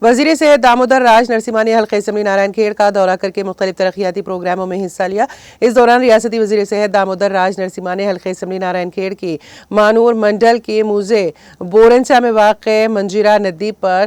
وزیر صحت دامودر راج نرسمہا نے حلقہ اسمبلی نارائن کھیڑ کا دورہ کر کے مختلف ترقیاتی پروگراموں میں حصہ لیا۔ اس دوران ریاستی وزیر صحت دامودر راج نرسمہا نے حلقہ اسمبلی نارائن کھیڑ کے مانور منڈل کے موزے بورنچا میں واقع منجیرا ندی پر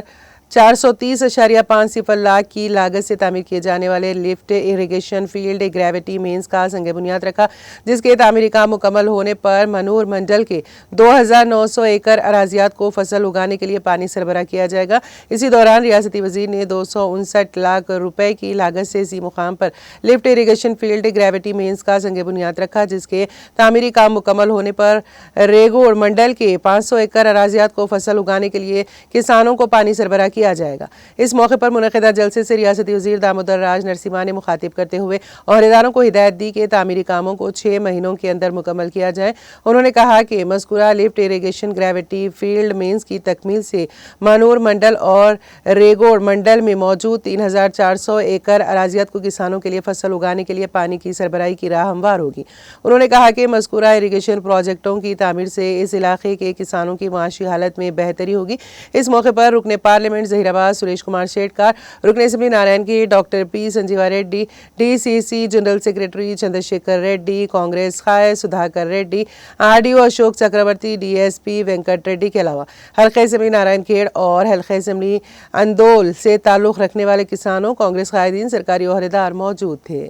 430.50 لاکھ کی لاگت سے تعمیر کیے جانے والے lift irrigation field gravity mains کا سنگ بنیاد رکھا، جس کے تعمیری کام مکمل ہونے پر منور منڈل کے 2900 ایکڑ اراضیات کو فصل اگانے کے لیے پانی سربراہ کیا جائے گا۔ اسی دوران ریاستی وزیر نے 259 لاکھ روپے کی لاگت سے اسی مقام پر lift irrigation field gravity mains کا سنگ بنیاد رکھا، جس کے تعمیری کام مکمل ہونے پر ریگوڑ منڈل کے 500 ایکڑ اراضیات کو فصل اگانے کے لیے کسانوں کو پانی سربراہ کیا جائے گا۔ اس موقع پر منعقدہ جلسے سے ریاستی وزیر دامودر راج نرسمہا نے مخاطب کرتے ہوئے عہدیداروں کو ہدایت دی کہ تعمیری کاموں کو 6 مہینوں کے اندر مکمل کیا جائے۔ انہوں نے کہا کہ مذکورہ lift irrigation gravity field mains کی تکمیل سے مانور منڈل اور ریگوڑ منڈل میں موجود 3400 ایکڑ اراضیات کو کسانوں کے لیے فصل اگانے کے لیے پانی کی سربراہی کی راہ ہموار ہوگی۔ انہوں نے کہا کہ مذکورہ اریگیشن پروجیکٹوں کی تعمیر سے اس علاقے کے کسانوں کی معاشی حالت میں بہتری ہوگی۔ اس موقع پر رکن پارلیمنٹ ظہیر آباد سریش کمار شیٹکار، رکن assembly Narayan Khed doctor P Sanjeeva Reddy, D C C general secretary Chandra Shekhar Reddy, Congress قائد سدھاکر ریڈی، RDO اشوک چکرورتی، DSP وینکٹ ریڈی کے علاوہ حلقہ اسمبلی نارائن کھیڑ اور حلقہ اسمبلی اندول سے تعلق رکھنے والے کسانوں، کانگریس قائدین، سرکاری عہدیدار موجود تھے۔